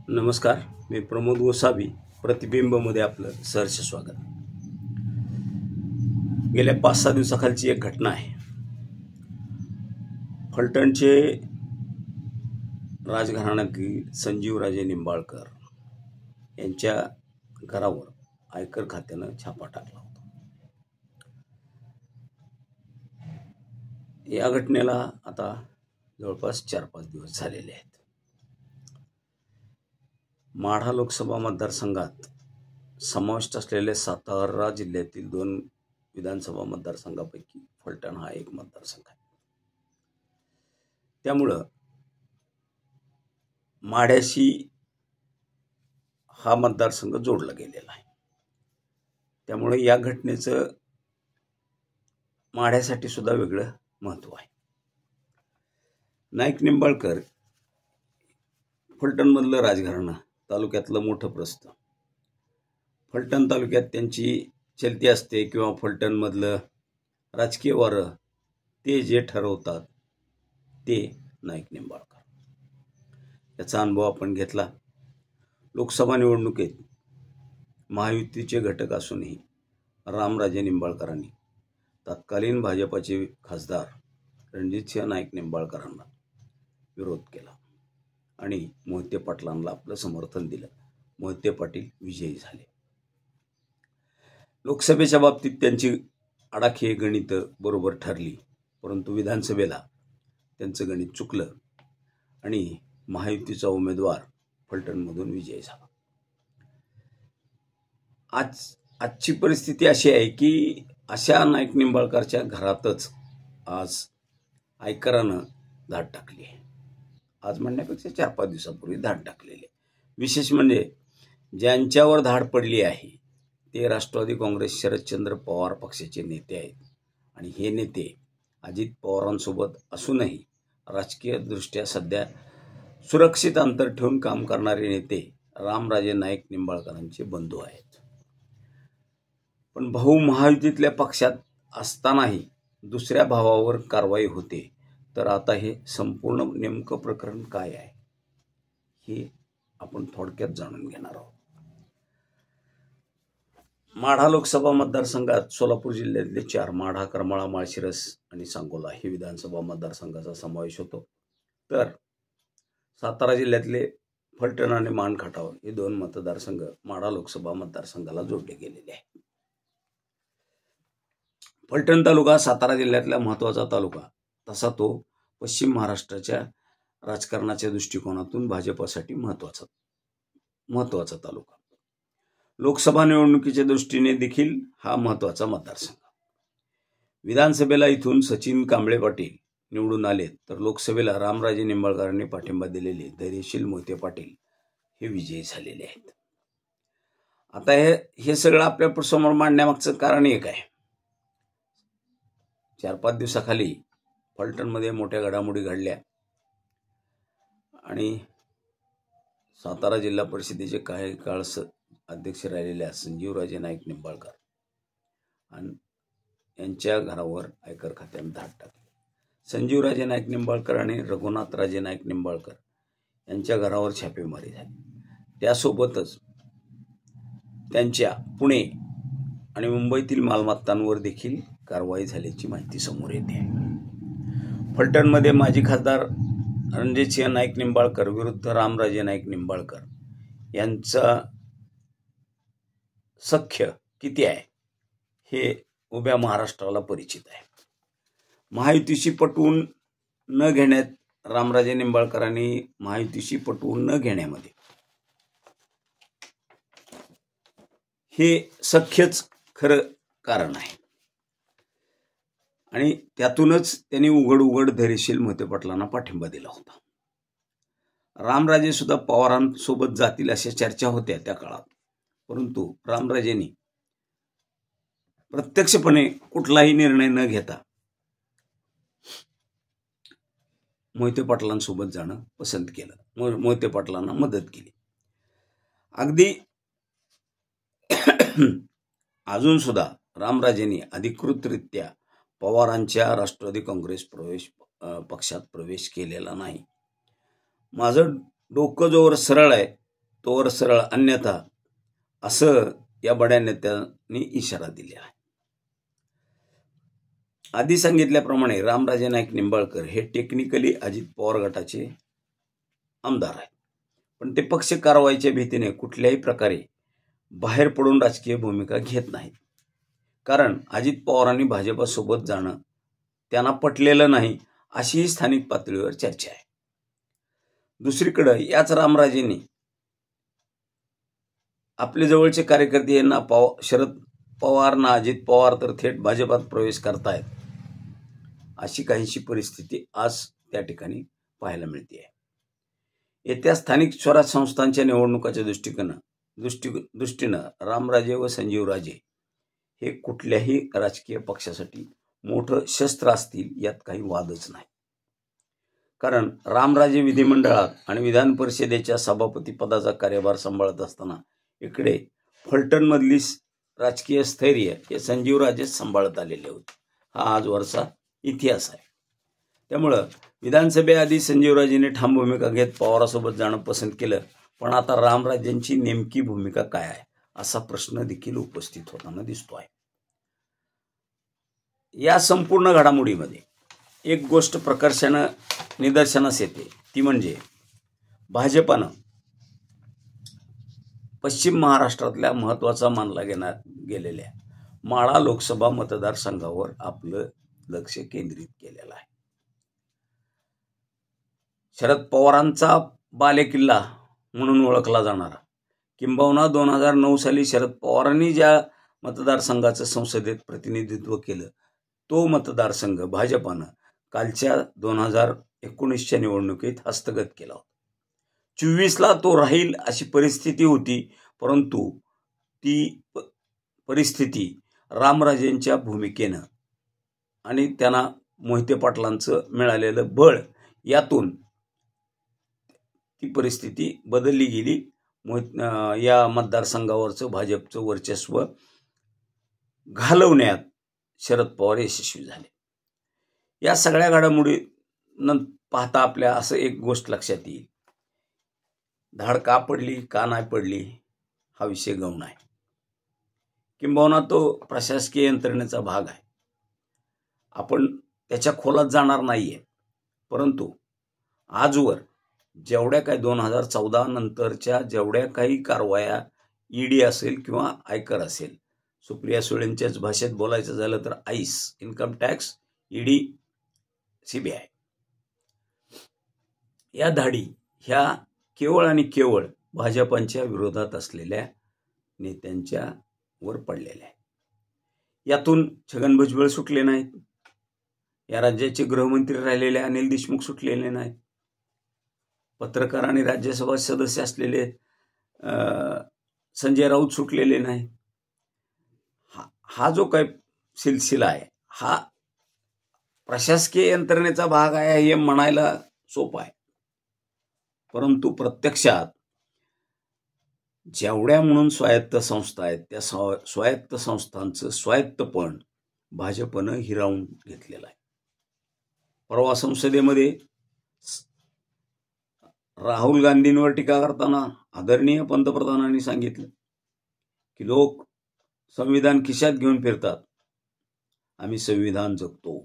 नमस्कार, मी प्रमोद गोसावी. प्रतिबिंबमध्ये आपलं सहर्ष स्वागत. गेल्या 5-6 दिवसाखालची एक घटना आहे. फलटणचे राजघराण्यातील संजीवराजे निंबाळकर यांच्या घरावर आयकर खात्यानं छापा टाकला होता. या घटनेला आता जवळपास 4-5 दिवस झालेले आहेत. माढा लोकसभा मतदारसंघात समाविष्ट असलेल्या सातारा जिल्ह्यातील 2 विधानसभा मतदारसंघापैकी फलटण हा एक मतदारसंघ आहे. त्यामुळं माढ्याशी हा मतदारसंघ जोडला गेलेला आहे. त्यामुळे या घटनेचं माढ्यासाठी सुद्धा वेगळं महत्त्व आहे. नाईक निंबाळकर फलटणमधलं राजघराणं, तालुक्यातलं मोठं प्रस्थ. फलटण तालुक्यात त्यांची चलती असते किंवा फलटणमधलं राजकीय वारं ते जे ठरवतात ते नाईक निंबाळकर. याचा अनुभव आपण घेतला. लोकसभा निवडणुकीत महायुतीचे घटक असूनही रामराजे निंबाळकरांनी तत्कालीन भाजपाचे खासदार रणजितसिंह नाईक निंबाळकरांना विरोध केला आणि मोहिते पाटलांना आपलं समर्थन दिलं. मोहिते पाटील विजयी झाले. लोकसभेच्या बाबतीत त्यांची आडाखे गणित बरोबर ठरली, परंतु विधानसभेला त्यांचं गणित चुकलं आणि महायुतीचा उमेदवार फलटणमधून विजयी झाला. आजची परिस्थिती अशी आहे की अशा नाईक निंबाळकरच्या घरातच आज आयकरानं धाड टाकली आहे. आज म्हणण्यापेक्षा 4-5 दिवसापूर्वी धाड टाकलेली. विशेष म्हणजे ज्यांच्यावर धाड पडली आहे ते राष्ट्रवादी काँग्रेस शरदचंद्र पवार पक्षाचे नेते आहेत. आणि हे नेते अजित पवारांसोबत असूनही राजकीय दृष्ट्या सध्या सुरक्षित अंतर ठेवून काम करणारे नेते रामराजे नाईक निंबाळकरांचे बंधू आहेत. पण भाऊ महायुतीतल्या पक्षात असतानाही दुसऱ्या भावावर कारवाई होते. तर आता हे संपूर्ण नेमकं प्रकरण काय आहे हे आपण थोडक्यात जाणून घेणार आहोत. माढा लोकसभा मतदारसंघात सोलापूर जिल्ह्यातले 4 माढा, करमाळा, माळशिरस आणि सांगोला हे विधानसभा मतदारसंघाचा समावेश होतो. तर सातारा जिल्ह्यातले फलटण आणि मानखटाव हे 2 मतदारसंघ माढा लोकसभा मतदारसंघाला जोडले गेलेले आहेत. फलटण तालुका सातारा जिल्ह्यातला महत्त्वाचा तालुका, तसा तो पश्चिम महाराष्ट्राच्या राजकारणाच्या दृष्टिकोनातून भाजपसाठी महत्त्वाचा तालुका. लोकसभा निवडणुकीच्या दृष्टीने देखील हा महत्त्वाचा मतदारसंघ. विधानसभेला इथून सचिन कांबळे पाटील निवडून आले, तर लोकसभेला रामराजे निंबाळकरांनी पाठिंबा दिलेले धैर्यशील मोहिते पाटील हे विजयी झालेले आहेत. आता हे सगळं आपल्या समोर मांडण्यामागचं कारण एक आहे. 4-5 दिवसाखाली फलटणमध्ये मोठ्या घडामोडी घडल्या आणि सातारा जिल्हा परिषदेचे काही काळ अध्यक्ष राहिलेल्या संजीवराजे नाईक निंबाळकर आणि यांच्या घरावर आयकर खात्याने धाड टाकली. संजीवराजे नाईक निंबाळकर आणि रघुनाथराजे नाईक निंबाळकर यांच्या घरावर छापेमारी झाली. त्यासोबतच त्यांच्या पुणे आणि मुंबईतील मालमत्तांवर देखील कारवाई झाल्याची माहिती समोर येते. फलटणमध्ये माजी खासदार रणजितसिंह नाईक निंबाळकर विरुद्ध रामराजे नाईक निंबाळकर यांचा सख्य किती आहे हे उभ्या महाराष्ट्राला परिचित आहे. महायुतीशी पटवून न घेण्यात रामराजे निंबाळकरांनी महायुतीशी पटवून न घेण्यामध्ये हे सख्यच खरं कारण आहे. आणि त्यातूनच त्यांनी उघड धैर्यशील मोहिते पाटलांना पाठिंबा दिला होता. रामराजे सुद्धा पवारांसोबत जातील अशा चर्चा होत्या त्या काळात, परंतु रामराजेंनी प्रत्यक्षपणे कुठलाही निर्णय न घेता मोहिते पाटलांसोबत जाणं पसंत केलं. मोहिते पाटलांना मदत केली. अगदी अजून सुद्धा रामराजेंनी अधिकृतरित्या पवारांच्या राष्ट्रवादी काँग्रेस पक्षात प्रवेश केलेला नाही. माझं डोकं जोवर सरळ आहे तोवर सरळ, अन्यथा असं या बड्या नेत्यांनी इशारा दिला आहे. आधी सांगितल्याप्रमाणे रामराजे नाईक निंबाळकर हे टेक्निकली अजित पवार गटाचे आमदार आहेत, पण ते पक्ष कारवाईच्या भीतीने कुठल्याही प्रकारे बाहेर पडून राजकीय भूमिका घेत नाहीत. कारण अजित पवारांनी भाजपसोबत जाणं त्यांना पटलेलं नाही, अशीही स्थानिक पातळीवर चर्चा आहे. दुसरीकडे याच रामराजेंनी आपले जवळचे कार्यकर्ते यांना शरद पवार ना अजित पवार तर थेट भाजपात प्रवेश करतायत, अशी काहीशी परिस्थिती आज त्या ठिकाणी पाहायला मिळते. येत्या स्थानिक स्वराज्य संस्थांच्या निवडणुकाच्या दृष्टीनं रामराजे व संजीवराजे हे कुठल्याही राजकीय पक्षासाठी मोठं शस्त्र असतील यात काही वादच नाही. कारण रामराजे विधिमंडळात आणि विधान परिषदेच्या सभापती पदाचा कार्यभार सांभाळत असताना इकडे फलटणमधली राजकीय स्थैर्य हे संजीवराजे सांभाळत आलेले होते. हा आजवरचा इतिहास आहे. त्यामुळं विधानसभेआधी संजीवराजेंनी ठाम भूमिका घेत पवारासोबत जाणं पसंत केलं. पण आता रामराजेंची नेमकी भूमिका काय आहे असा प्रश्न देखील उपस्थित होताना दिसतो आहे. या संपूर्ण घडामोडीमध्ये एक गोष्ट प्रकर्षानं निदर्शनास येते, ती म्हणजे भाजपानं पश्चिम महाराष्ट्रातल्या महत्त्वाचा मानला गेलेल्या माढा लोकसभा मतदारसंघावर आपलं लक्ष केंद्रित केलेलं आहे. शरद पवारांचा बालेकिल्ला म्हणून ओळखला जाणारा, किंबहुना 2009 साली शरद पवारांनी ज्या मतदारसंघाचं संसदेत प्रतिनिधित्व केलं, तो मतदारसंघ भाजपानं कालच्या 2019च्या निवडणुकीत हस्तगत केला होता. 24ला तो राहील अशी परिस्थिती होती, परंतु ती परिस्थिती रामराजेंच्या भूमिकेनं आणि त्यांना मोहिते पाटलांचं मिळालेलं बळ यातून ती परिस्थिती बदलली गेली. या मतदारसंघावरचं भाजपचं वर्चस्व घालवण्यात शरद पवार यशस्वी झाले. या सगळ्या घडामोडींना पाहता आपल्या असं एक गोष्ट लक्षात येईल, धाड का पडली का नाही पडली हा विषय गौण आहे, किंबहुना तो प्रशासकीय यंत्रणेचा भाग आहे. आपण त्याच्या खोलात जाणार नाहीये, परंतु आजवर जेवढ्या काही 2014 नंतरच्या जेवढ्या काही कारवाया ईडी असेल किंवा आयकर असेल, सुप्रिया सुळेंच्याच भाषेत बोलायचं झालं तर ice, income tax, ED, CBI, या धाडी ह्या केवळ आणि केवळ भाजपांच्या विरोधात असलेल्या नेत्यांच्या वर पडलेल्या आहेत. यातून छगन भुजबळ सुटले नाहीत, या राज्याचे गृहमंत्री राहिलेले अनिल देशमुख सुटलेले नाहीत, पत्रकार आणि राज्यसभा सदस्य असलेले संजय राऊत सुटलेले नाहीत. हा जो काही सिलसिला आहे हा प्रशासकीय यंत्रणेचा भाग आहे हे म्हणायला सोपं आहे, परंतु प्रत्यक्षात जेवढ्या म्हणून स्वायत्त संस्था आहेत त्या स्वायत्त संस्थांचं स्वायत्तपण भाजपनं हिरावून घेतलेलं आहे. परवा संसदेमध्ये राहुल गांधींवर टीका करताना आदरणीय पंतप्रधानांनी सांगितलं की लोक संविधान खिशात घेऊन फिरतात, आम्ही संविधान जगतो.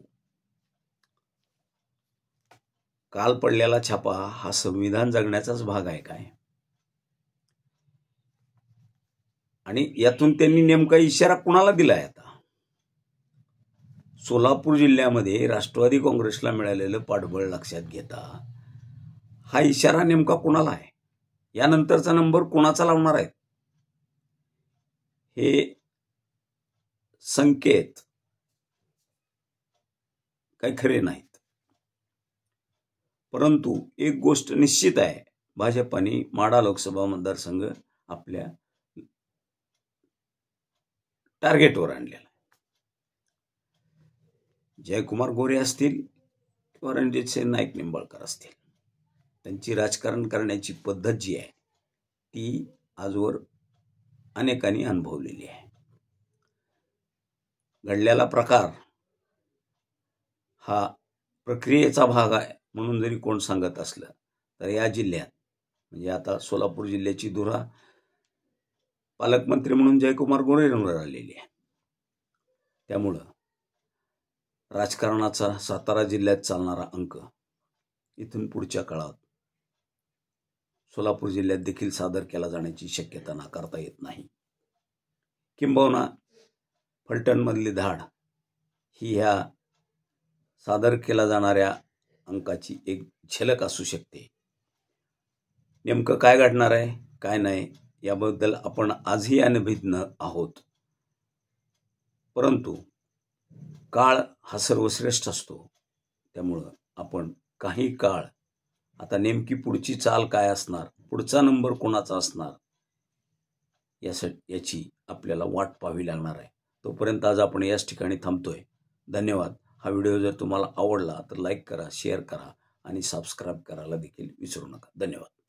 काल पडलेला छापा हा संविधान जगण्याचाच भाग आहे काय? आणि यातून त्यांनी नेमका इशारा कुणाला दिलाय? आता सोलापूर जिल्ह्यामध्ये राष्ट्रवादी काँग्रेसला मिळालेलं पाठबळ लक्षात घेता हा इशारा नेमका कुणाला आहे? यानंतरचा नंबर कुणाचा लावणार आहे? हे संकेत काही खरे नाहीत. परंतु एक गोष्ट निश्चित आहे, भाजपाने माढा लोकसभा मतदारसंघ आपल्या टार्गेटवर आणलेला आहे. जयकुमार गोरे असतील किंवा रणजितसिंह नाईक निंबाळकर असतील, त्यांची राजकारण करण्याची पद्धत जी आहे ती आजवर अनेकांनी अनुभवलेली आहे. घडलेला प्रकार हा प्रक्रियेचा भाग आहे म्हणून जरी कोण सांगत असलं तर या जिल्ह्यात म्हणजे आता सोलापूर जिल्ह्याची धुरा पालकमंत्री म्हणून जयकुमार गोरेंवर आलेली आहे. त्यामुळं राजकारणाचा सातारा जिल्ह्यात चालणारा अंक इथून पुढच्या काळात सोलापूर जिल्ह्यात देखील सादर केला जाण्याची शक्यता नाकारता येत नाही. किंबहुना फलटणमधली धाड ही ह्या सादर केला जाणाऱ्या अंकाची एक झलक असू शकते. नेमकं काय घडणार आहे काय नाही याबद्दल आपण आजही अनभिज्ञ आहोत. परंतु काळ हा सर्वश्रेष्ठ असतो. त्यामुळं आपण काही काळ आता नेमकी पुढची चाल काय असणार, पुढचा नंबर कोणाचा असणार याची आपल्याला वाट पाहावी लागणार आहे. तोपर्यंत आज आपण याच ठिकाणी थांबतोय. धन्यवाद. हा व्हिडिओ जर तुम्हाला आवडला तर लाईक करा, शेअर करा आणि सबस्क्राईब करायला देखील विसरू नका. धन्यवाद.